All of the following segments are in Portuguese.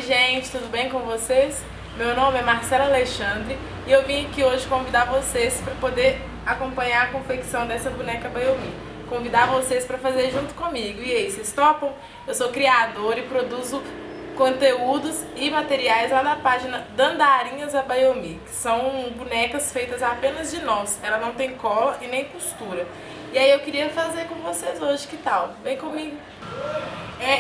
gente, tudo bem com vocês? Meu nome é Marcela Alexandre e eu vim aqui hoje convidar vocês para poder acompanhar a confecção dessa boneca Baiomi. Convidar vocês para fazer junto comigo. E aí, vocês topam? Eu sou criadora e produzo conteúdos e materiais lá na página Dandarinhas a Baiomi, que são bonecas feitas apenas de nós. Ela não tem cola e nem costura. E aí eu queria fazer com vocês hoje, que tal? Vem comigo!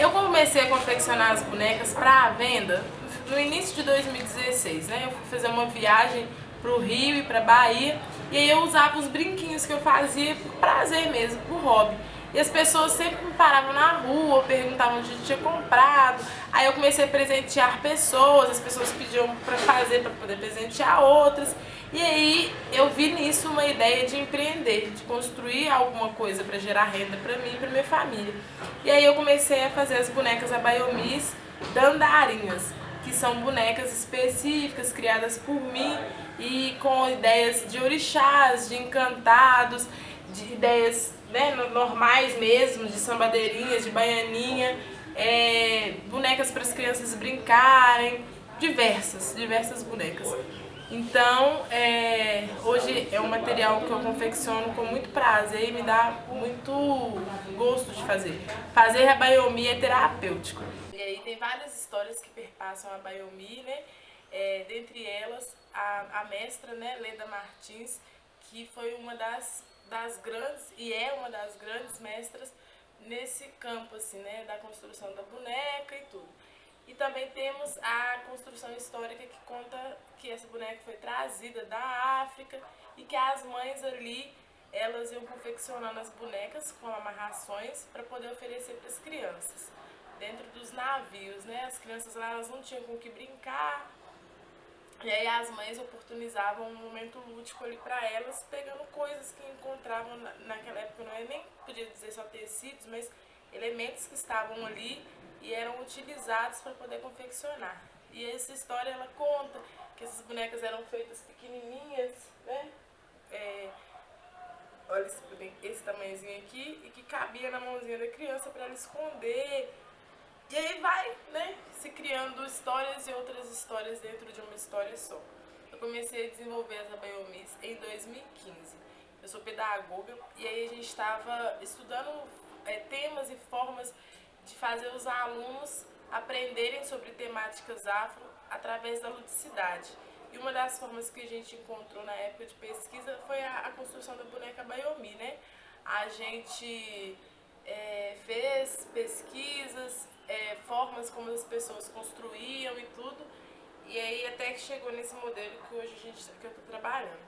Eu comecei a confeccionar as bonecas para venda no início de 2016, né? Eu fui fazer uma viagem pro Rio e pra Bahia e aí eu usava os brinquinhos que eu fazia por prazer mesmo, por hobby. E as pessoas sempre me paravam na rua, perguntavam onde eu tinha comprado. Aí eu comecei a presentear pessoas, as pessoas pediam para fazer para poder presentear outras. E aí eu vi nisso uma ideia de empreender, de construir alguma coisa para gerar renda para mim e para minha família. E aí eu comecei a fazer as bonecas Abaiomis Dandarinhas, que são bonecas específicas criadas por mim e com ideias de orixás, de encantados, de ideias, né, normais mesmo, de sambadeirinhas, de baianinha, bonecas para as crianças brincarem, diversas bonecas. Então, hoje é um material que eu confecciono com muito prazer e me dá muito gosto de fazer. Fazer a Baiomi é terapêutico. E aí tem várias histórias que perpassam a Baiomi, né? Dentre elas, a mestra, né, Leda Martins, que foi uma das grandes, e é uma das grandes mestras nesse campo, assim, né, da construção da boneca e tudo. E também temos a construção histórica que conta que essa boneca foi trazida da África e que as mães ali, elas iam confeccionando as bonecas com amarrações para poder oferecer para as crianças. Dentro dos navios, né, as crianças lá, elas não tinham com o que brincar, e aí as mães oportunizavam um momento lúdico ali para elas, pegando coisas que encontravam naquela época, não é nem podia dizer só tecidos, mas elementos que estavam ali e eram utilizados para poder confeccionar. E essa história ela conta que essas bonecas eram feitas pequenininhas, né? Olha esse tamanhozinho aqui, e que cabia na mãozinha da criança para ela esconder. E aí vai, né, se criando histórias e outras histórias dentro de uma história só. Eu comecei a desenvolver as Abaiomis em 2015. Eu sou pedagoga e aí a gente estava estudando temas e formas de fazer os alunos aprenderem sobre temáticas afro através da ludicidade. E uma das formas que a gente encontrou na época de pesquisa foi a construção da boneca Baiomi, né? A gente fez pesquisas, formas como as pessoas construíam e tudo, e aí até que chegou nesse modelo que hoje que eu estou trabalhando.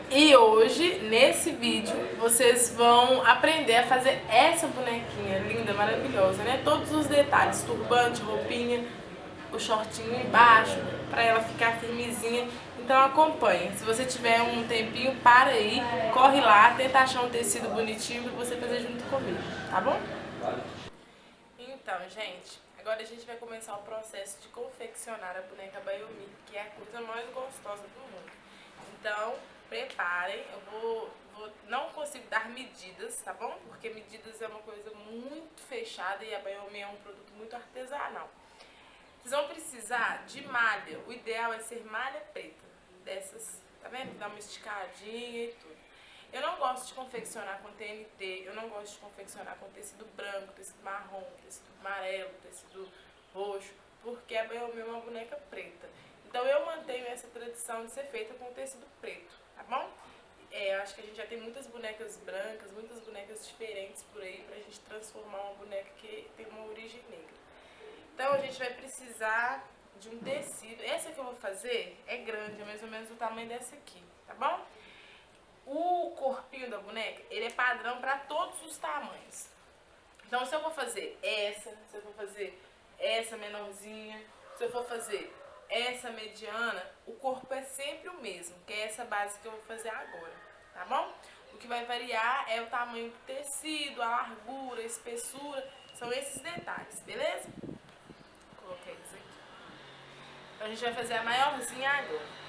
E hoje, nesse vídeo, vocês vão aprender a fazer essa bonequinha linda, maravilhosa, né? Todos os detalhes, turbante, roupinha, o shortinho embaixo, para ela ficar firmezinha. Então acompanha. Se você tiver um tempinho, para aí, corre lá, tenta achar um tecido bonitinho para você fazer junto comigo, tá bom? Então, gente, agora a gente vai começar o processo de confeccionar a boneca Baiomi, que é a coisa mais gostosa do mundo. Então, preparem, não consigo dar medidas, tá bom? Porque medidas é uma coisa muito fechada e a Baiomi é um produto muito artesanal. Vocês vão precisar de malha, o ideal é ser malha preta, dessas, tá vendo? Dá uma esticadinha e tudo. Eu não gosto de confeccionar com TNT, eu não gosto de confeccionar com tecido branco, tecido marrom, tecido amarelo, tecido roxo, porque a Baiomi é uma boneca preta. Então eu mantenho essa tradição de ser feita com tecido preto, tá bom? Eu acho que a gente já tem muitas bonecas brancas, muitas bonecas diferentes por aí pra gente transformar uma boneca que tem uma origem negra. Então a gente vai precisar de um tecido. Essa que eu vou fazer é grande, é mais ou menos o tamanho dessa aqui, tá bom? O corpinho da boneca, ele é padrão para todos os tamanhos. Então se eu for fazer essa, se eu for fazer essa menorzinha, se eu for fazer essa mediana, o corpo é sempre o mesmo, que é essa base que eu vou fazer agora, tá bom? O que vai variar é o tamanho do tecido, a largura, a espessura, são esses detalhes, beleza? Coloquei isso aqui. Então a gente vai fazer a maiorzinha agora.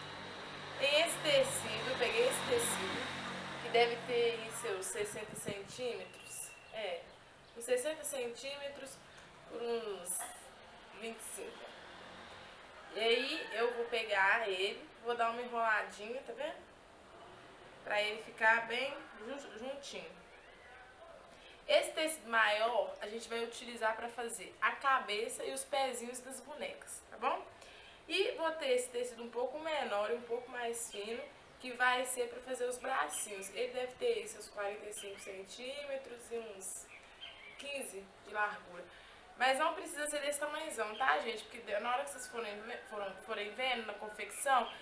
Tem esse tecido, eu peguei esse tecido, que deve ter aí seus 60 centímetros. Uns 60 centímetros por uns 25. pegar ele, vou dar uma enroladinha, tá vendo? Pra ele ficar bem juntinho. Esse tecido maior a gente vai utilizar para fazer a cabeça e os pezinhos das bonecas, tá bom? E vou ter esse tecido um pouco menor e um pouco mais fino, que vai ser para fazer os bracinhos. Ele deve ter seus 45 centímetros e uns 15 de largura. Mas não precisa ser desse tamanhozão, tá, gente? Porque na hora que vocês forem vendo na confecção,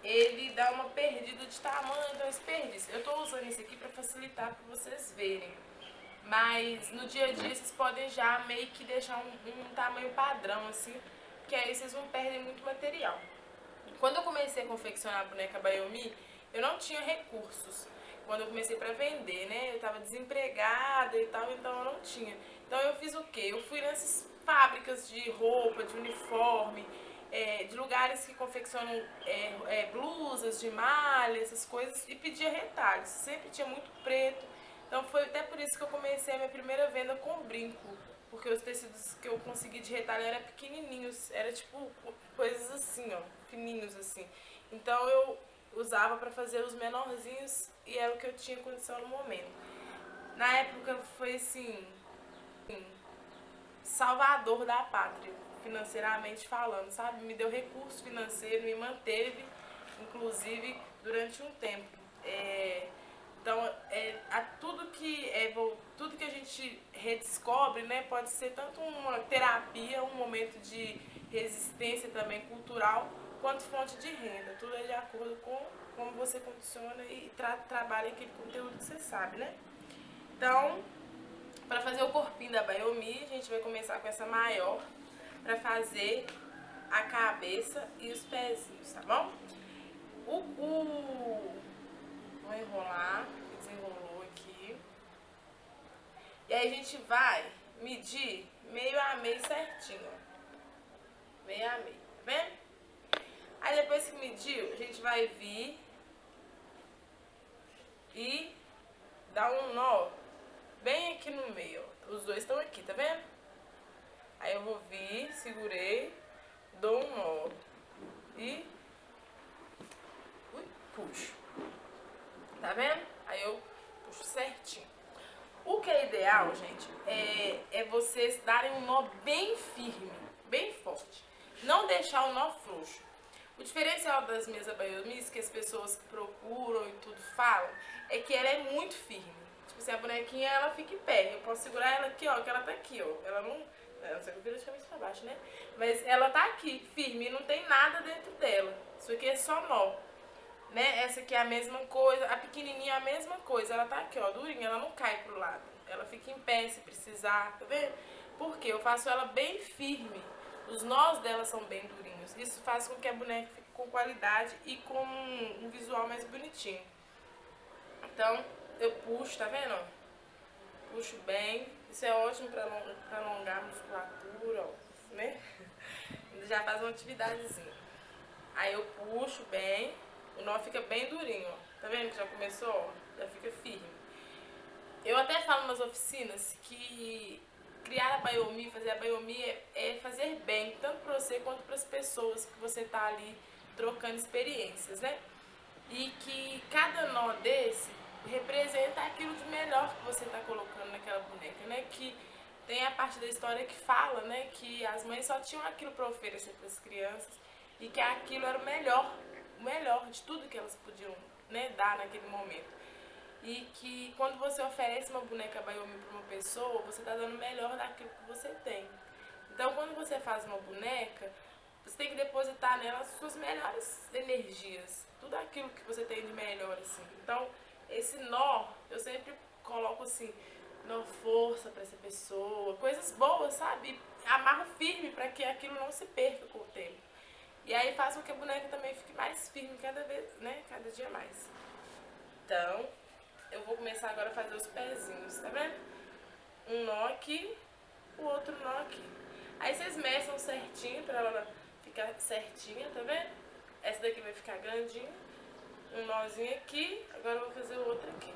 ele dá uma perdida de tamanho, então desperdício. Eu tô usando esse aqui para facilitar para vocês verem. Mas no dia a dia vocês podem já meio que deixar um tamanho padrão, assim, que aí vocês não perdem muito material. Quando eu comecei a confeccionar a boneca Bayomi, eu não tinha recursos. Quando eu comecei para vender, né? Eu tava desempregada e tal, então eu não tinha. Então eu fiz o quê? Eu fui nessas fábricas de roupa, de uniforme, de lugares que confeccionam blusas de malha, essas coisas, e pedia retalhos. Sempre tinha muito preto. Então foi até por isso que eu comecei a minha primeira venda com brinco. Porque os tecidos que eu consegui de retalho eram pequenininhos, era tipo coisas assim, ó, fininhos assim. Então eu usava para fazer os menorzinhos e era o que eu tinha condição no momento. Na época foi assim, salvador da pátria, financeiramente falando, sabe? Me deu recurso financeiro, me manteve, inclusive, durante um tempo. Então, tudo que a gente redescobre, né, pode ser tanto uma terapia, um momento de resistência também cultural, quanto fonte de renda. Tudo é de acordo com como você condiciona e trabalha aquele conteúdo que você sabe, né? Então, para fazer o corpinho da Bayomi, a gente vai começar com essa maior, para fazer a cabeça e os pezinhos, tá bom? Vou enrolar, desenrolou aqui. E aí a gente vai medir meio a meio certinho, ó. Meio a meio, tá vendo? Aí depois que mediu, a gente vai vir e dar um nó bem aqui no meio, ó. Os dois estão aqui, tá vendo? Aí eu vou vir, segurei, dou um nó e puxo. Tá vendo? Aí eu puxo certinho. O que é ideal, gente, é vocês darem um nó bem firme, bem forte. Não deixar o nó frouxo. O diferencial das minhas Bayomis, que as pessoas que procuram e tudo falam, é que ela é muito firme. Tipo assim, a bonequinha, ela fica em pé. Eu posso segurar ela aqui, ó, que ela tá aqui, ó. Ela não sei que vira de cabeça pra baixo, né? Mas ela tá aqui, firme, e não tem nada dentro dela. Isso aqui é só nó. Né? Essa aqui é a mesma coisa, a pequenininha é a mesma coisa, ela tá aqui, ó, durinha, ela não cai pro lado, ela fica em pé se precisar, tá vendo? Porque eu faço ela bem firme, os nós dela são bem durinhos, isso faz com que a boneca fique com qualidade e com um visual mais bonitinho. Então, eu puxo, tá vendo? Puxo bem, isso é ótimo pra alongar a musculatura, ó, né? Já faz uma atividadezinha. Aí eu puxo bem. O nó fica bem durinho, ó. Tá vendo que já começou? Ó? Já fica firme. Eu até falo nas oficinas que criar a Bayomi, fazer a Bayomi é fazer bem, tanto para você quanto para as pessoas que você tá ali trocando experiências, né? E que cada nó desse representa aquilo de melhor que você tá colocando naquela boneca, né? Que tem a parte da história que fala, né? Que as mães só tinham aquilo para oferecer para as crianças e que aquilo era o melhor de tudo que elas podiam, né, dar naquele momento. E que quando você oferece uma boneca Bayomi para uma pessoa, você está dando o melhor daquilo que você tem. Então, quando você faz uma boneca, você tem que depositar nela as suas melhores energias, tudo aquilo que você tem de melhor, assim. Então, esse nó, eu sempre coloco assim, nó força para essa pessoa, coisas boas, sabe? Amarro firme para que aquilo não se perca com o tempo. E aí faz com que a boneca também fique mais firme cada vez, né? Cada dia mais. Então, eu vou começar agora a fazer os pezinhos, tá vendo? Um nó aqui, o outro nó aqui. Aí vocês meçam certinho pra ela ficar certinha, tá vendo? Essa daqui vai ficar grandinha. Um nozinho aqui, agora eu vou fazer o outro aqui.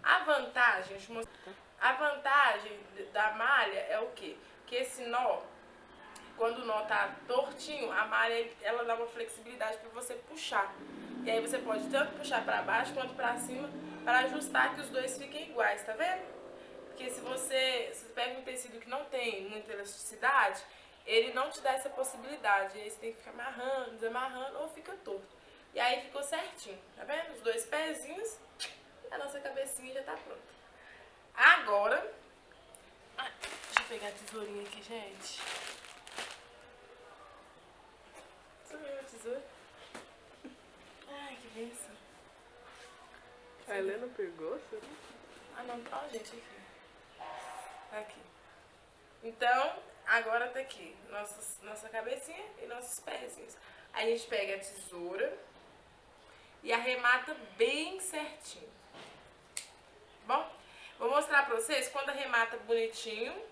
A vantagem da malha é o quê? que esse nó, quando o nó tá tortinho, a malha ela dá uma flexibilidade para você puxar. E aí você pode tanto puxar para baixo quanto para cima para ajustar que os dois fiquem iguais, tá vendo? Porque se você pega um tecido que não tem muita elasticidade, ele não te dá essa possibilidade. E aí você tem que ficar amarrando, desamarrando ou fica torto. E aí ficou certinho, tá vendo? Os dois pezinhos, a nossa cabecinha já tá pronta. Agora, deixa eu pegar a tesourinha aqui, gente. Sumiu a tesoura. Ai, que bênção. A Helena pegou, será? Ah, não. Ó, gente, aqui. Aqui. Então, agora tá aqui nossa cabecinha e nossos pezinhos. Aí a gente pega a tesoura e arremata bem certinho. Bom, vou mostrar pra vocês quando arremata bonitinho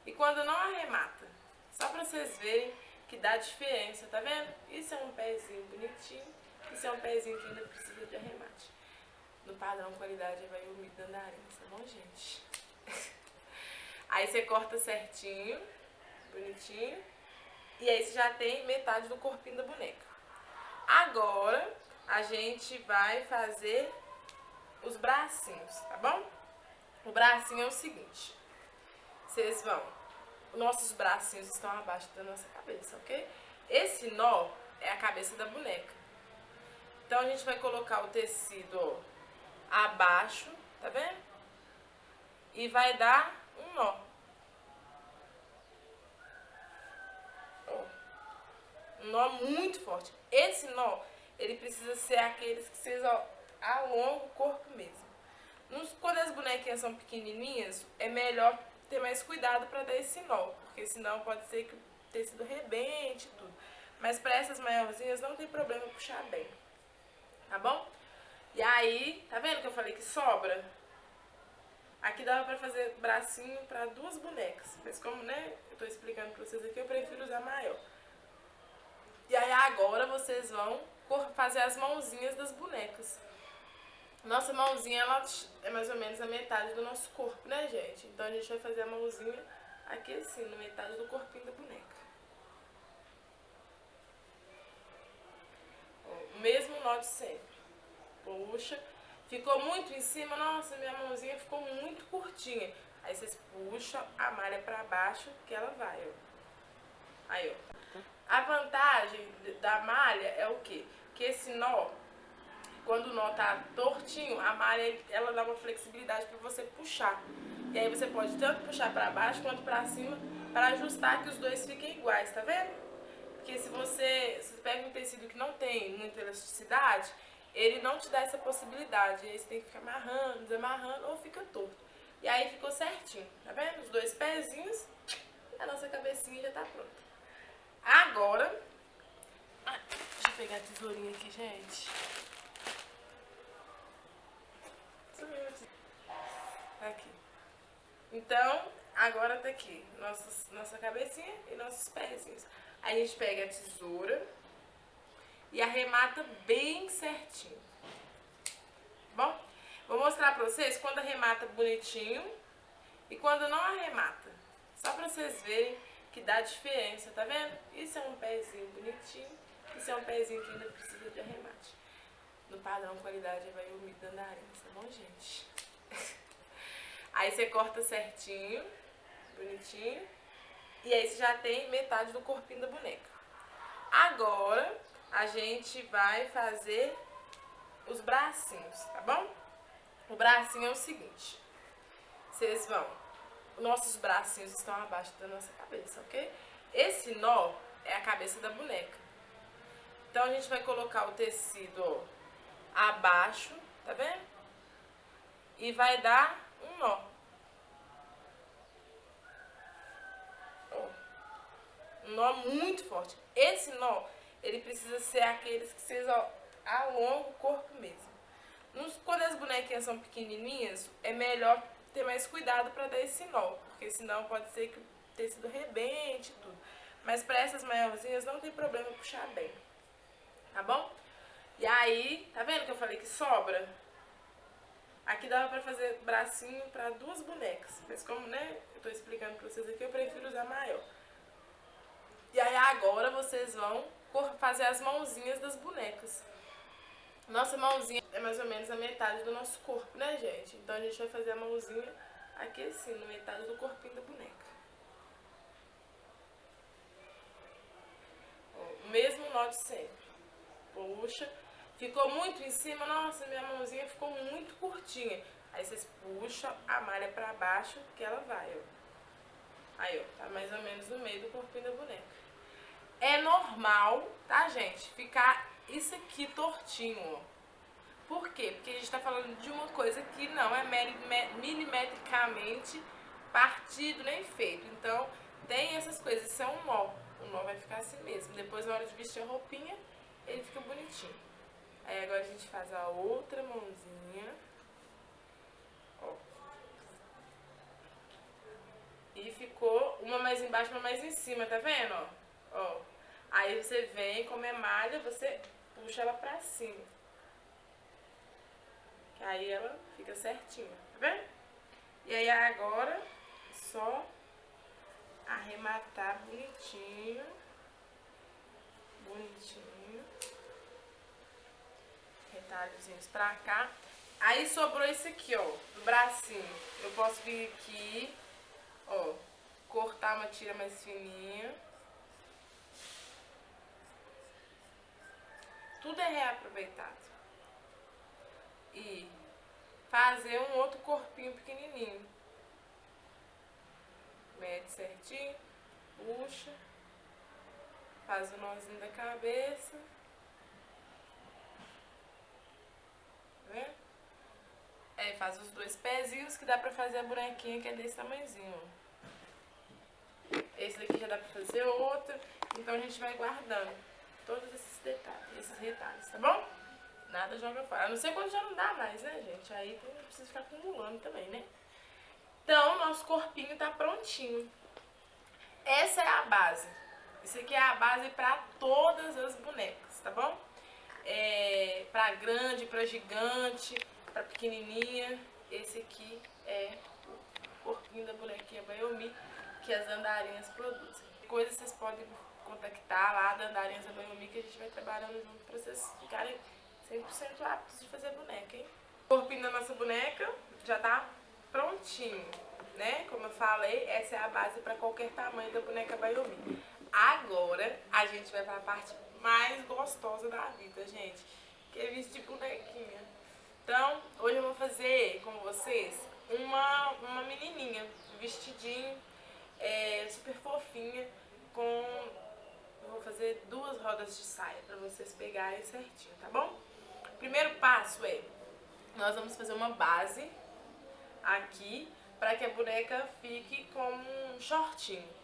e quando não arremata. Só pra vocês verem que dá diferença, tá vendo? Isso é um pezinho bonitinho, isso é um pezinho que ainda precisa de arremate. No padrão qualidade vai o Mico Andarense, tá bom, gente? Aí você corta certinho, bonitinho, e aí você já tem metade do corpinho da boneca. Agora a gente vai fazer os bracinhos, tá bom? O bracinho é o seguinte, vocês vão, nossos bracinhos estão abaixo da nossa cabeça, ok? Esse nó é a cabeça da boneca. Então a gente vai colocar o tecido, ó, abaixo, tá vendo? E vai dar um nó. Ó, um nó muito forte. Esse nó, ele precisa ser aqueles que vocês, ó, alongam o corpo mesmo. Quando as bonequinhas são pequenininhas, é melhor ter mais cuidado para dar esse nó, porque senão pode ser que o tecido rebente e tudo. Mas para essas maiorzinhas não tem problema puxar bem, tá bom? E aí, tá vendo que eu falei que sobra? Aqui dava pra fazer bracinho pra duas bonecas, mas como, né, eu tô explicando pra vocês aqui, eu prefiro usar maior. E aí agora vocês vão fazer as mãozinhas das bonecas. Nossa mãozinha, ela é mais ou menos a metade do nosso corpo, né, gente? Então a gente vai fazer a mãozinha aqui assim, na metade do corpinho da boneca. Ó, o mesmo nó de sempre. Puxa. Ficou muito em cima, nossa, minha mãozinha ficou muito curtinha. Aí vocês puxam a malha pra baixo que ela vai, ó. Aí, ó. A vantagem da malha é o quê? Que esse nó, quando o nó tá tortinho, a malha ela dá uma flexibilidade para você puxar. E aí você pode tanto puxar para baixo quanto para cima para ajustar que os dois fiquem iguais, tá vendo? Porque se você pega um tecido que não tem muita elasticidade, ele não te dá essa possibilidade. E aí você tem que ficar amarrando, desamarrando ou fica torto. E aí ficou certinho, tá vendo? Os dois pezinhos, a nossa cabecinha já tá pronta. Agora, deixa eu pegar a tesourinha aqui, gente. Aqui. Então, agora tá aqui nossa cabecinha e nossos pezinhos. Aí a gente pega a tesoura e arremata bem certinho. Bom, vou mostrar pra vocês quando arremata bonitinho e quando não arremata. Só pra vocês verem que dá diferença, tá vendo? Isso é um pezinho bonitinho, isso é um pezinho que ainda precisa de arremate. No padrão qualidade vai o Mico Andarense, tá bom, gente? Aí você corta certinho, bonitinho, e aí você já tem metade do corpinho da boneca. Agora a gente vai fazer os bracinhos, tá bom? O bracinho é o seguinte, vocês vão, nossos bracinhos estão abaixo da nossa cabeça, ok? Esse nó é a cabeça da boneca. Então a gente vai colocar o tecido, ó, abaixo, tá vendo? E vai dar um nó. Ó, um nó muito forte. Esse nó, ele precisa ser aqueles que vocês, ó, alongam o corpo mesmo. Quando as bonequinhas são pequenininhas, é melhor ter mais cuidado para dar esse nó, porque senão pode ser que o tecido rebente e tudo. Mas para essas maiorzinhas não tem problema puxar bem, tá bom? E aí, tá vendo que eu falei que sobra? Aqui dava pra fazer bracinho pra 2 bonecas. Mas como, né, eu tô explicando pra vocês aqui, eu prefiro usar maior. E aí agora vocês vão fazer as mãozinhas das bonecas. Nossa mãozinha é mais ou menos a metade do nosso corpo, né, gente? Então a gente vai fazer a mãozinha aqui assim, na metade do corpinho da boneca. Ó, o mesmo nó de sempre. Puxa. Ficou muito em cima, nossa, minha mãozinha ficou muito curtinha. Aí vocês puxam a malha pra baixo que ela vai, ó. Aí, ó, tá mais ou menos no meio do corpinho da boneca. É normal, tá, gente, ficar isso aqui tortinho, ó. Por quê? Porque a gente tá falando de uma coisa que não é milimetricamente partido nem feito. Então, tem essas coisas, isso é um nó. O nó vai ficar assim mesmo. Depois, na hora de vestir a roupinha, ele fica bonitinho. Aí agora a gente faz a outra mãozinha. Ó. E ficou uma mais embaixo, uma mais em cima, tá vendo? Ó. Ó. Aí você vem, como é malha, você puxa ela pra cima. Que aí ela fica certinha, tá vendo? E aí agora, só arrematar bonitinho. Bonitinho. Retalhozinhos pra cá. Aí sobrou esse aqui, ó, do bracinho. Eu posso vir aqui, ó, cortar uma tira mais fininha. Tudo é reaproveitado. E fazer um outro corpinho pequenininho. Mede certinho, puxa, faz o nozinho da cabeça. Tá vendo? Aí faz os 2 pezinhos que dá pra fazer a bonequinha que é desse tamanhozinho. Esse daqui já dá pra fazer outro. Então a gente vai guardando todos esses detalhes, esses retalhos, tá bom? Nada joga fora. A não ser quando já não dá mais, né, gente? Aí precisa ficar acumulando também, né? Então, nosso corpinho tá prontinho. Essa é a base. Isso aqui é a base pra todas as bonecas, tá bom? Pra grande, pra gigante, pra pequenininha. Esse aqui é o corpinho da bonequinha Bayomi que as andarinhas produzem. Coisas vocês podem contactar lá da Andarinhas da Bayomi que a gente vai trabalhando junto pra vocês ficarem 100% aptos de fazer boneca, hein? O corpinho da nossa boneca já tá prontinho, né? Como eu falei, essa é a base para qualquer tamanho da boneca Bayomi. Agora, a gente vai para a parte mais gostosa da vida, gente, que é vestir bonequinha. Então, hoje eu vou fazer com vocês uma menininha, um vestidinho super fofinha, eu vou fazer 2 rodas de saia para vocês pegarem certinho, tá bom? O primeiro passo é, nós vamos fazer uma base aqui para que a boneca fique como um shortinho.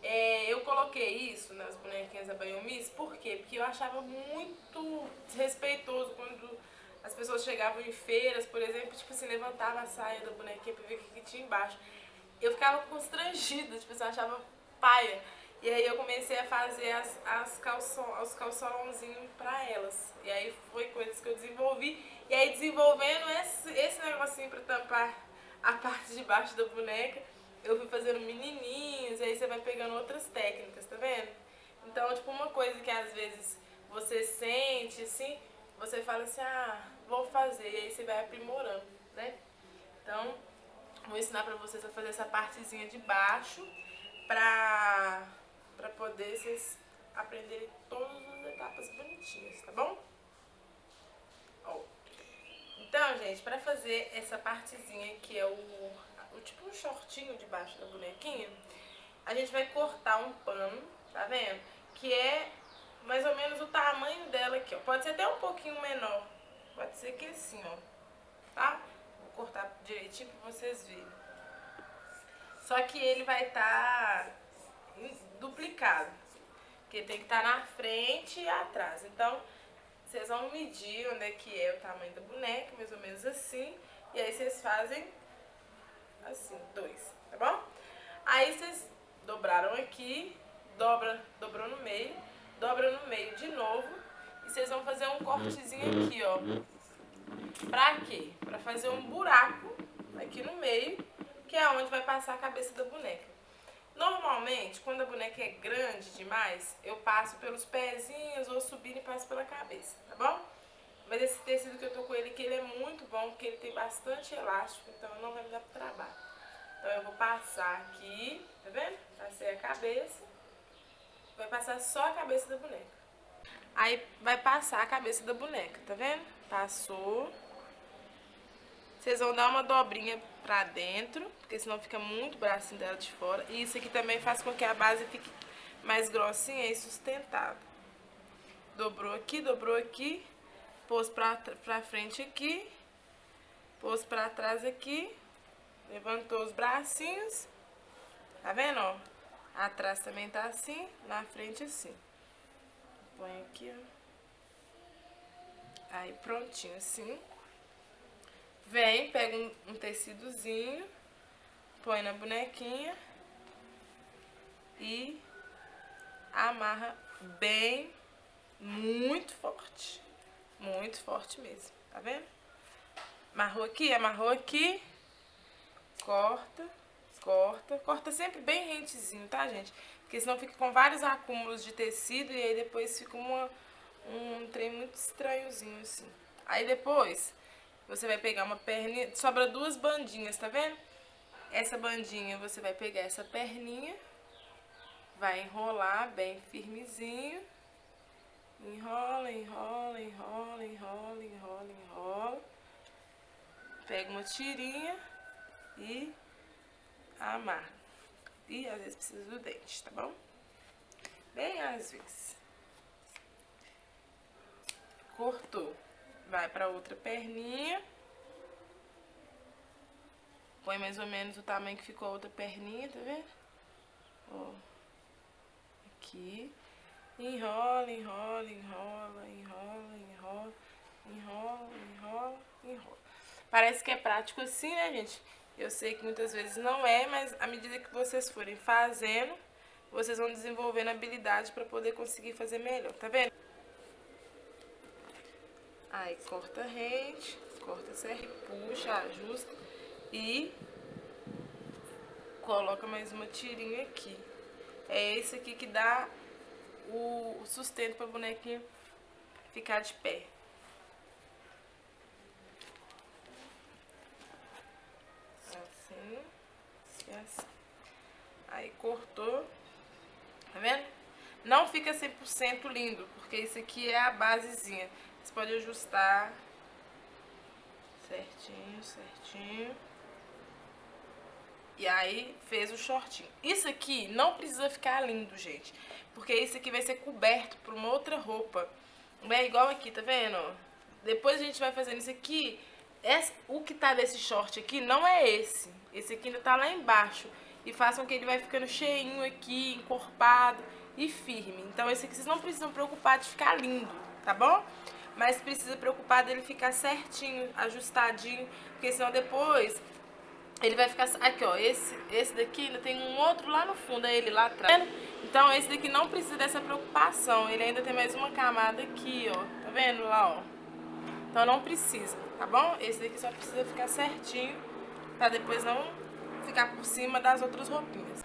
Eu coloquei isso nas bonequinhas da Bayomi, por quê? Porque eu achava muito desrespeitoso quando as pessoas chegavam em feiras, por exemplo, tipo assim, levantava a saia da bonequinha para ver o que tinha embaixo. Eu ficava constrangida, tipo assim, eu achava paia. E aí eu comecei a fazer os calçolãozinhos pra elas. E aí foi coisas que eu desenvolvi. E aí desenvolvendo esse negocinho pra tampar a parte de baixo da boneca, eu fui fazendo menininhos, e aí você vai pegando outras técnicas, tá vendo? Então, tipo, uma coisa que às vezes você sente, assim, você fala assim, vou fazer, e aí você vai aprimorando, né? Então, vou ensinar pra vocês a fazer essa partezinha de baixo pra poder vocês aprenderem todas as etapas bonitinhas, tá bom? Ó. Então, gente, pra fazer essa partezinha que é o tipo um shortinho debaixo da bonequinha, a gente vai cortar um pano, tá vendo? Que é mais ou menos o tamanho dela aqui, ó. Pode ser até um pouquinho menor, pode ser que assim, ó, tá? Vou cortar direitinho pra vocês verem. Só que ele vai estar duplicado, porque tem que estar na frente e atrás. Então, vocês vão medir onde é que é o tamanho da boneca, mais ou menos assim. E aí vocês fazem assim, 2, tá bom? Aí vocês dobraram aqui, dobrou no meio, dobra no meio de novo. E vocês vão fazer um cortezinho aqui, ó. Pra quê? Pra fazer um buraco aqui no meio, que é onde vai passar a cabeça da boneca. Normalmente, quando a boneca é grande demais, eu passo pelos pezinhos ou subindo e passo pela cabeça, tá bom? Mas esse tecido que eu tô com ele aqui, ele é muito bom, porque ele tem bastante elástico, então não vai me dar trabalho. Então eu vou passar aqui, tá vendo? Passei a cabeça, vai passar só a cabeça da boneca. Aí vai passar a cabeça da boneca, tá vendo? Passou. Vocês vão dar uma dobrinha pra dentro, porque senão fica muito o bracinho dela de fora. E isso aqui também faz com que a base fique mais grossinha e sustentável. Dobrou aqui, pôs pra frente aqui, pôs pra trás aqui, levantou os bracinhos, tá vendo, ó? Atrás também tá assim, na frente assim. Põe aqui, ó. Aí prontinho assim. Vem, pega um tecidozinho, põe na bonequinha e amarra bem, muito forte mesmo, tá vendo? Amarrou aqui, corta sempre bem rentezinho, tá, gente? Porque senão fica com vários acúmulos de tecido e aí depois fica um trem muito estranhozinho assim. Aí depois você vai pegar uma perninha, sobra duas bandinhas, tá vendo? Essa bandinha, você vai pegar essa perninha, vai enrolar bem firmezinho, enrola, enrola, enrola, enrola, enrola, enrola. Pega uma tirinha e amarra. E às vezes precisa do dente, tá bom? Bem às vezes. Cortou. Vai pra outra perninha. Põe mais ou menos o tamanho que ficou a outra perninha, tá vendo? Ó. Aqui. Enrola, enrola, enrola, enrola, enrola, enrola, enrola, enrola. Parece que é prático assim, né, gente? Eu sei que muitas vezes não é, mas à medida que vocês forem fazendo, vocês vão desenvolvendo habilidade pra poder conseguir fazer melhor, tá vendo? Aí corta rente, corta certo, puxa, ajusta e coloca mais uma tirinha aqui. É esse aqui que dá o sustento para a bonequinha ficar de pé. Assim e assim. Aí cortou, tá vendo? Não fica 100% lindo, porque isso aqui é a basezinha. Você pode ajustar certinho, certinho. E aí fez o shortinho. Isso aqui não precisa ficar lindo, gente, porque isso aqui vai ser coberto por uma outra roupa. Não é igual aqui, tá vendo? Depois a gente vai fazendo isso aqui. O que tá desse short aqui não é esse. Esse aqui ainda tá lá embaixo. E faz com que ele vai ficando cheinho aqui, encorpado e firme. Então esse aqui vocês não precisam preocupar de ficar lindo, tá bom? Mas precisa preocupar dele ficar certinho, ajustadinho, porque senão depois ele vai ficar... Aqui, ó, esse daqui ainda tem um outro lá no fundo, é ele lá atrás. Então esse daqui não precisa dessa preocupação. Ele ainda tem mais uma camada aqui, ó. Tá vendo lá, ó? Então não precisa, tá bom? Esse daqui só precisa ficar certinho, pra depois não ficar por cima das outras roupinhas.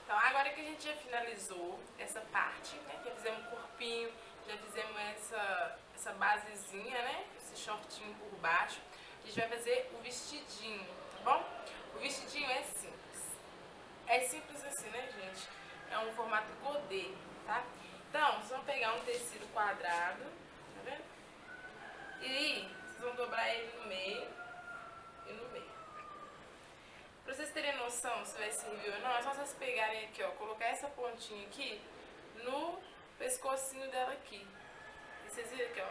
Então agora que a gente já finalizou essa parte, né? Já fizemos o corpinho, já fizemos essa basezinha, né? Esse shortinho por baixo. A gente vai fazer o vestidinho, tá bom? O vestidinho é simples. É simples assim, né, gente? É um formato godê, tá? Então, vocês vão pegar um tecido quadrado, tá vendo? E vocês vão dobrar ele no meio e no meio. Pra vocês terem noção se vai servir ou não, é só vocês pegarem aqui, ó, colocar essa pontinha aqui no pescocinho dela aqui. E vocês viram aqui, ó,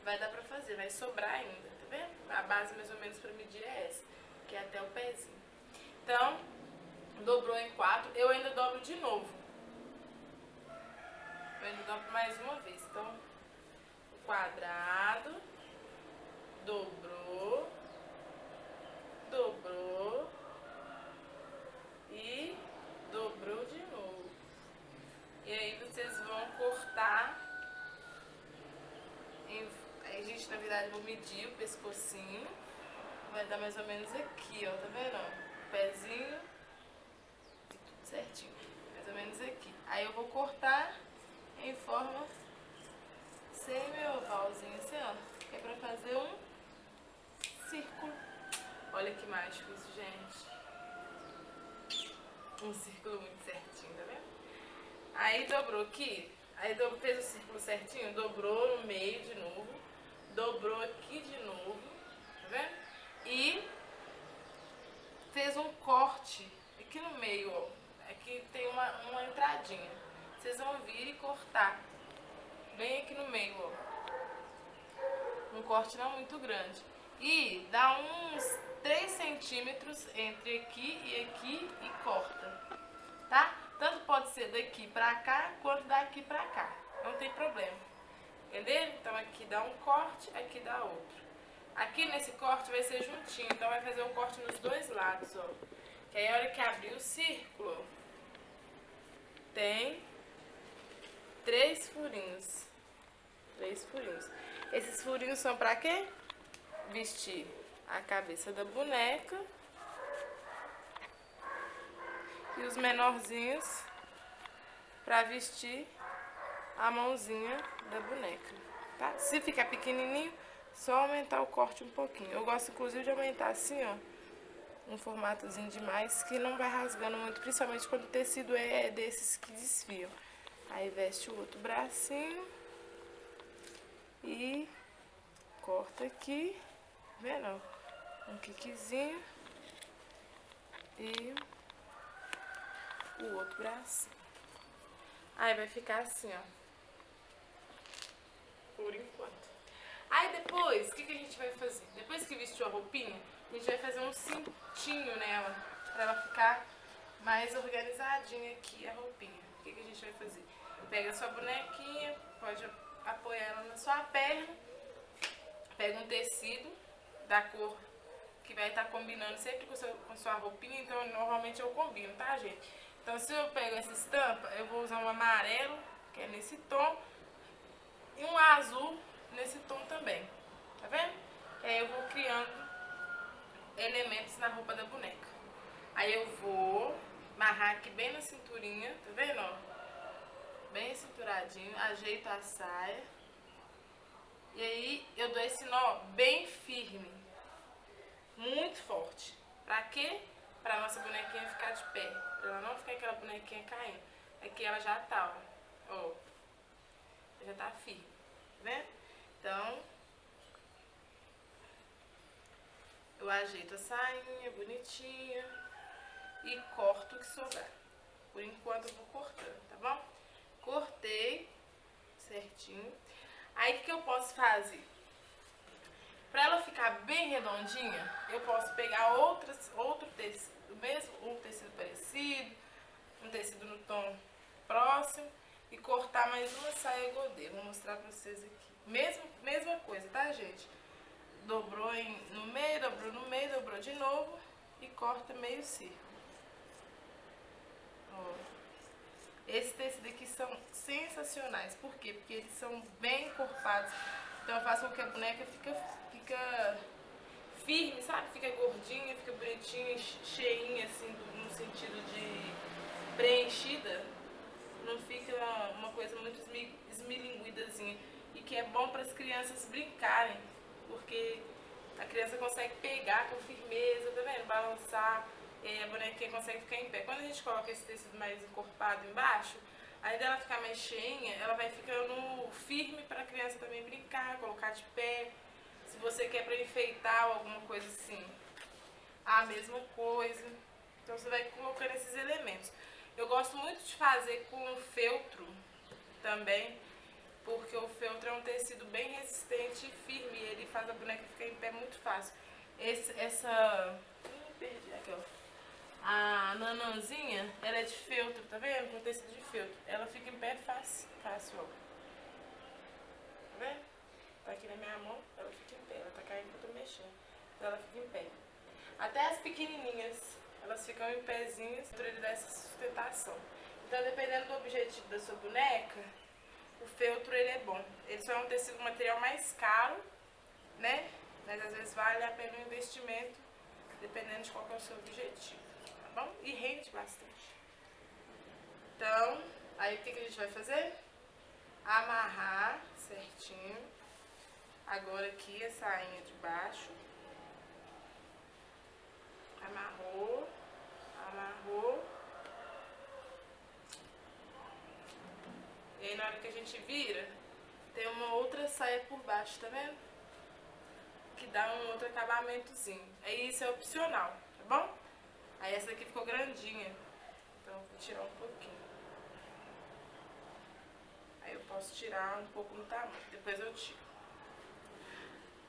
vai dar pra fazer, vai sobrar ainda, tá vendo? A base mais ou menos pra medir é essa, que é até o pezinho. Então, dobrou em 4, eu ainda dobro de novo. Eu ainda dobro mais uma vez. Então, o quadrado, dobrou, dobrou e dobrou de novo. E aí vocês vão cortar. A gente, na verdade, vou medir o pescocinho. Vai dar mais ou menos aqui, ó, tá vendo? Ó? Pezinho, tudo certinho. Mais ou menos aqui. Aí eu vou cortar em forma semi-ovalzinha, assim, ó. Que é pra fazer um círculo. Olha que mágico isso, gente. Um círculo muito certinho, tá vendo? Aí dobrou aqui. Aí fez o círculo certinho, dobrou no meio de novo. Dobrou aqui de novo, tá vendo? E fez um corte aqui no meio, ó. Aqui tem uma entradinha. Vocês vão vir e cortar bem aqui no meio, ó. Um corte não muito grande. E dá uns 3 centímetros entre aqui e corta, tá? Tanto pode ser daqui pra cá, quanto daqui pra cá. Não tem problema. Entendeu? Então aqui dá um corte, aqui dá outro. Aqui nesse corte vai ser juntinho, então vai fazer um corte nos dois lados, ó. Que aí a hora que abrir o círculo, tem 3 furinhos. 3 furinhos. Esses furinhos são pra quê? Vestir a cabeça da boneca. E os menorzinhos pra vestir a mãozinha da boneca, tá? Se ficar pequenininho, só aumentar o corte um pouquinho. Eu gosto inclusive de aumentar assim, ó, um formatozinho demais, que não vai rasgando muito, principalmente quando o tecido é desses que desfiam. Aí veste o outro bracinho e corta aqui, vendo? Um quiquezinho e o outro bracinho. Aí vai ficar assim, ó, por enquanto. Aí depois, o que a gente vai fazer? Depois que vestiu a roupinha, a gente vai fazer um cintinho nela, pra ela ficar mais organizadinha aqui, a roupinha. O que a gente vai fazer? Pega a sua bonequinha, pode apoiar ela na sua perna, pega um tecido da cor que vai estar combinando sempre com sua roupinha, então normalmente eu combino, tá, gente? Então se eu pego essa estampa, eu vou usar um amarelo, que é nesse tom, e um azul nesse tom também, tá vendo? Aí eu vou criando elementos na roupa da boneca. Aí eu vou amarrar aqui bem na cinturinha, tá vendo, ó? Bem cinturadinho, ajeito a saia. E aí eu dou esse nó bem firme, muito forte. Pra quê? Pra nossa bonequinha ficar de pé, pra ela não ficar aquela bonequinha caindo. Aqui ela já tá, ó, já tá firme, tá vendo? Então, eu ajeito a sainha bonitinha e corto o que sobrar. Por enquanto eu vou cortando, tá bom? Cortei certinho. Aí o que eu posso fazer? Pra ela ficar bem redondinha, eu posso pegar outro tecido, um tecido parecido, um tecido no tom próximo e cortar mais uma saia godê. Vou mostrar pra vocês aqui. Mesma coisa, tá, gente? Dobrou no meio, dobrou no meio, dobrou de novo e corta meio círculo. Ó. Esses tecidos aqui são sensacionais. Por quê? Porque eles são bem encorpados. Então eu faço com que a boneca fica firme, sabe? Fica gordinha, fica bonitinha, cheinha, assim, no sentido de preenchida. Não fica uma coisa muito esmilinguidazinha. E que é bom para as crianças brincarem. Porque a criança consegue pegar com firmeza, tá vendo? Balançar. E a bonequinha consegue ficar em pé. Quando a gente coloca esse tecido mais encorpado embaixo, aí dela ficar mais cheinha, ela vai ficando firme para a criança também brincar, colocar de pé. Se você quer para enfeitar ou alguma coisa assim, a mesma coisa. Então você vai colocando esses elementos. Eu gosto muito de fazer com feltro também, porque o feltro é um tecido bem resistente e firme, e ele faz a boneca ficar em pé muito fácil. Perdi aqui, ó. A nanãzinha, ela é de feltro, tá vendo? Com tecido de feltro. Ela fica em pé fácil, ó. Tá vendo? Tá aqui na minha mão, ela fica em pé. Ela tá caindo que eu tô mexendo. Então ela fica em pé. Até as pequenininhas, elas ficam em pezinhos pra ele dar essa sustentação. Então, dependendo do objetivo da sua boneca, o feltro ele é bom. Ele só é um tecido, um material mais caro, né? Mas às vezes vale a pena o investimento, dependendo de qual que é o seu objetivo, tá bom? E rende bastante. Então, aí o que a gente vai fazer? Amarrar certinho. Agora aqui a sainha de baixo. Amarrou, amarrou. E aí na hora que a gente vira, tem uma outra saia por baixo, tá vendo? Que dá um outro acabamentozinho. Aí isso é opcional, tá bom? Aí essa daqui ficou grandinha, então eu vou tirar um pouquinho. Aí eu posso tirar um pouco no tamanho, depois eu tiro.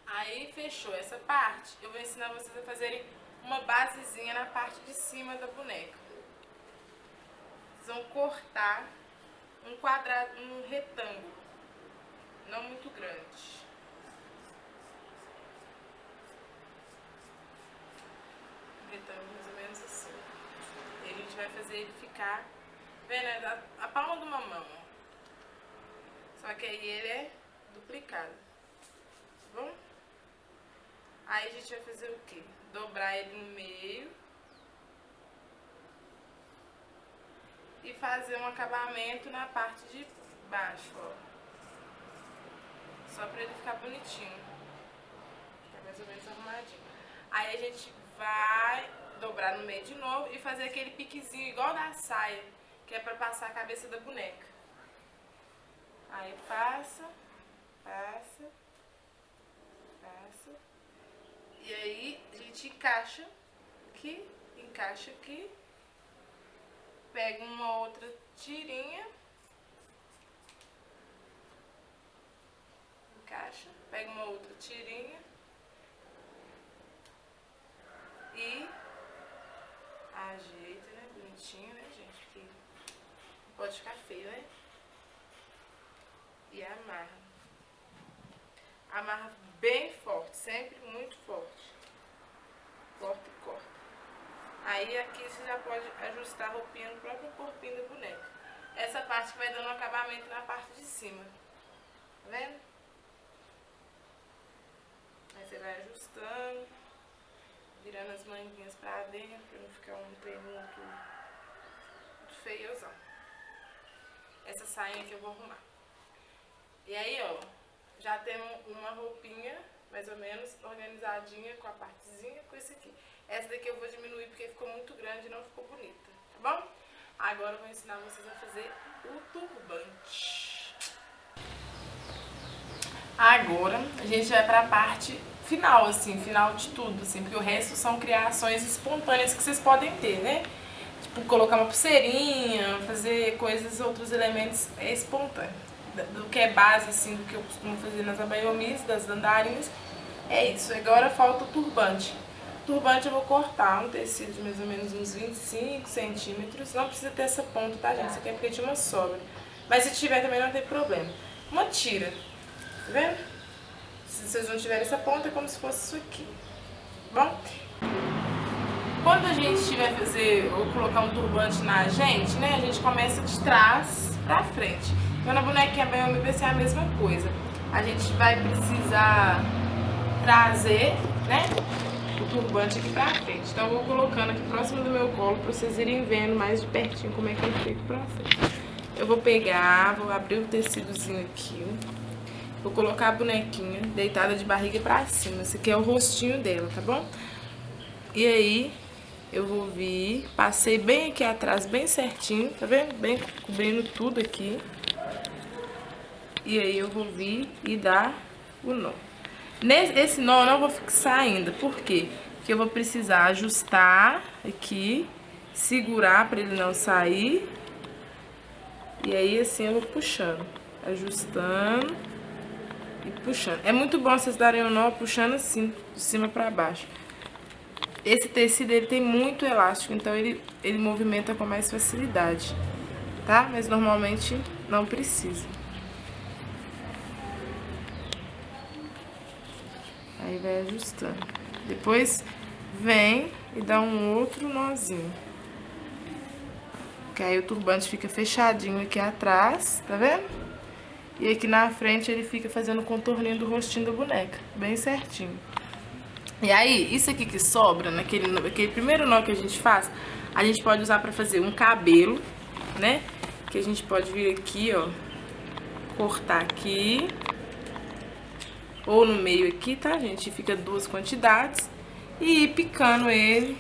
Aí fechou essa parte, eu vou ensinar vocês a fazerem uma basezinha na parte de cima da boneca. Vocês vão cortar um quadrado, um retângulo, não muito grande. Um retângulo mais ou menos assim. E a gente vai fazer ele ficar, vendo, a palma de uma mão. Só que aí ele é duplicado, tá bom? Aí a gente vai fazer o quê? Dobrar ele no meio e fazer um acabamento na parte de baixo, ó. Só pra ele ficar bonitinho, ficar mais ou menos arrumadinho. Aí a gente vai dobrar no meio de novo e fazer aquele piquezinho igual da saia, que é pra passar a cabeça da boneca. Aí passa, passa, passa. E aí a gente encaixa aqui, pega uma outra tirinha, encaixa, pega uma outra tirinha e ajeita, né, bonitinho, né, gente, porque não pode ficar feio, né? E amarra. Amarra bem forte, sempre muito forte. Corta e corta. Aí aqui você já pode ajustar a roupinha no próprio corpinho da boneca. Essa parte que vai dando um acabamento na parte de cima. Tá vendo? Aí você vai ajustando, virando as manguinhas pra dentro, pra não ficar um trem muito feiozão. Essa sainha que eu vou arrumar. E aí, ó, já temos uma roupinha mais ou menos organizadinha com a partezinha, com esse aqui. Essa daqui eu vou diminuir porque ficou muito grande e não ficou bonita, tá bom? Agora eu vou ensinar vocês a fazer o turbante. Agora a gente vai pra parte final, assim, final de tudo, assim, porque o resto são criações espontâneas que vocês podem ter, né? Tipo, colocar uma pulseirinha, fazer coisas, outros elementos espontâneos. Do que é base, assim, do que eu costumo fazer nas abaiomis, das dandarinhas, é isso. Agora falta o turbante. O turbante eu vou cortar um tecido de mais ou menos uns 25 centímetros. Não precisa ter essa ponta, tá, gente? Isso aqui é porque tinha uma sobra. Mas se tiver também não tem problema. Uma tira, tá vendo? Se vocês não tiverem essa ponta, é como se fosse isso aqui, tá bom? Quando a gente vai fazer ou colocar um turbante na gente, né, a gente começa de trás pra frente. Então na bonequinha abaiomi vai ser a mesma coisa. A gente vai precisar trazer, né, o turbante aqui pra frente. Então eu vou colocando aqui próximo do meu colo pra vocês irem vendo mais de pertinho como é que é feito o processo. Eu vou pegar, vou abrir o tecidozinho aqui, vou colocar a bonequinha deitada de barriga pra cima. Esse aqui é o rostinho dela, tá bom? E aí eu vou vir, passei bem aqui atrás, bem certinho, tá vendo? Bem cobrindo tudo aqui. E aí eu vou vir e dar o nó. Esse nó eu não vou fixar ainda, por quê? Porque eu vou precisar ajustar aqui, segurar para ele não sair. E aí assim eu vou puxando, ajustando e puxando. É muito bom vocês darem o nó puxando assim, de cima para baixo. Esse tecido ele tem muito elástico, então ele movimenta com mais facilidade, tá? Mas normalmente não precisa. Aí vai ajustando. Depois vem e dá um outro nozinho. Que aí o turbante fica fechadinho aqui atrás, tá vendo? E aqui na frente ele fica fazendo o contorninho do rostinho da boneca, bem certinho. E aí, isso aqui que sobra, naquele primeiro nó que a gente faz, a gente pode usar pra fazer um cabelo, né? Que a gente pode vir aqui, ó, cortar aqui, ou no meio aqui, tá, gente? Fica 2 quantidades e ir picando ele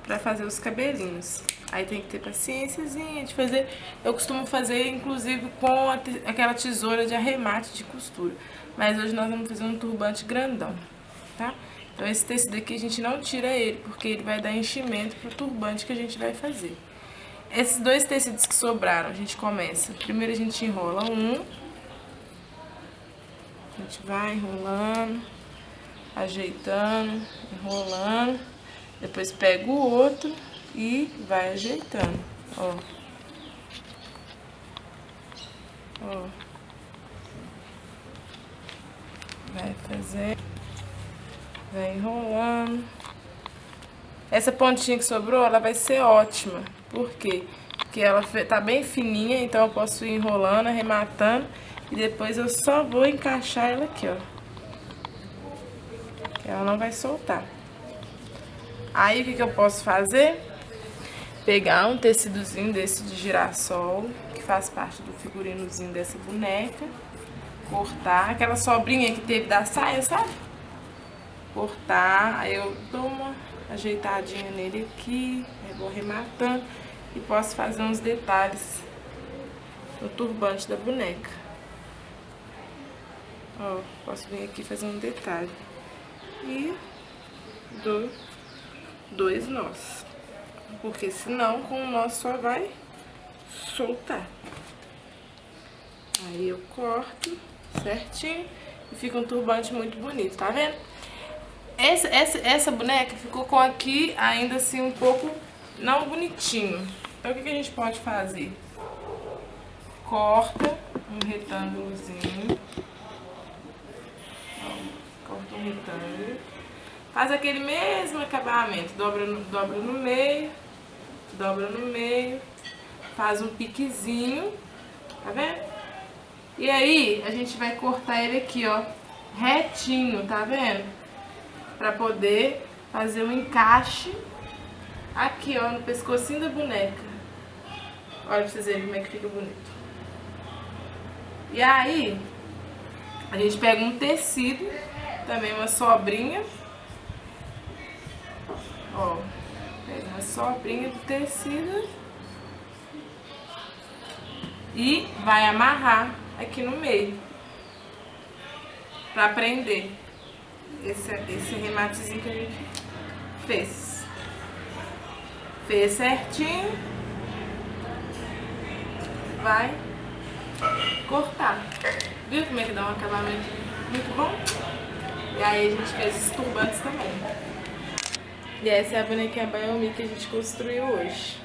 pra fazer os cabelinhos. Aí tem que ter paciênciazinha de fazer. Eu costumo fazer, inclusive, com aquela tesoura de arremate de costura. Mas hoje nós vamos fazer um turbante grandão, tá? Então esse tecido aqui a gente não tira ele, porque ele vai dar enchimento pro turbante que a gente vai fazer. Esses 2 tecidos que sobraram, a gente começa. Primeiro a gente enrola um. A gente vai enrolando, ajeitando, enrolando. Depois pega o outro e vai ajeitando, ó. Ó. Vai fazer, vai enrolando. Essa pontinha que sobrou, ela vai ser ótima. Por quê? Porque ela tá bem fininha, então eu posso ir enrolando, arrematando. E depois eu só vou encaixar ela aqui, ó. Que ela não vai soltar. Aí, o que eu posso fazer? Pegar um tecidozinho desse de girassol, que faz parte do figurinozinho dessa boneca. Cortar, aquela sobrinha que teve da saia, sabe? Cortar, aí eu dou uma ajeitadinha nele aqui, aí vou arrematando e posso fazer uns detalhes no turbante da boneca. Ó, posso vir aqui fazer um detalhe. E dou 2 nós. Porque senão com um nó só vai soltar. Aí eu corto certinho e fica um turbante muito bonito, tá vendo? Essa boneca ficou com aqui ainda assim um pouco não bonitinho. Então o que a gente pode fazer? Corta um retângulozinho. Corta um retângulo. Faz aquele mesmo acabamento. Dobra no meio. Dobra no meio. Faz um piquezinho. Tá vendo? E aí, a gente vai cortar ele aqui, ó. Retinho, tá vendo? Pra poder fazer um encaixe aqui, ó, no pescocinho da boneca. Olha pra vocês verem como é que fica bonito. E aí, a gente pega um tecido, também uma sobrinha. Ó, pega uma sobrinha do tecido e vai amarrar aqui no meio pra prender esse rematezinho que a gente fez. Fez certinho, vai cortar. Viu como é que dá um acabamento muito bom? E aí a gente fez os turbantes também. E essa é a bonequinha Bayomi que a gente construiu hoje.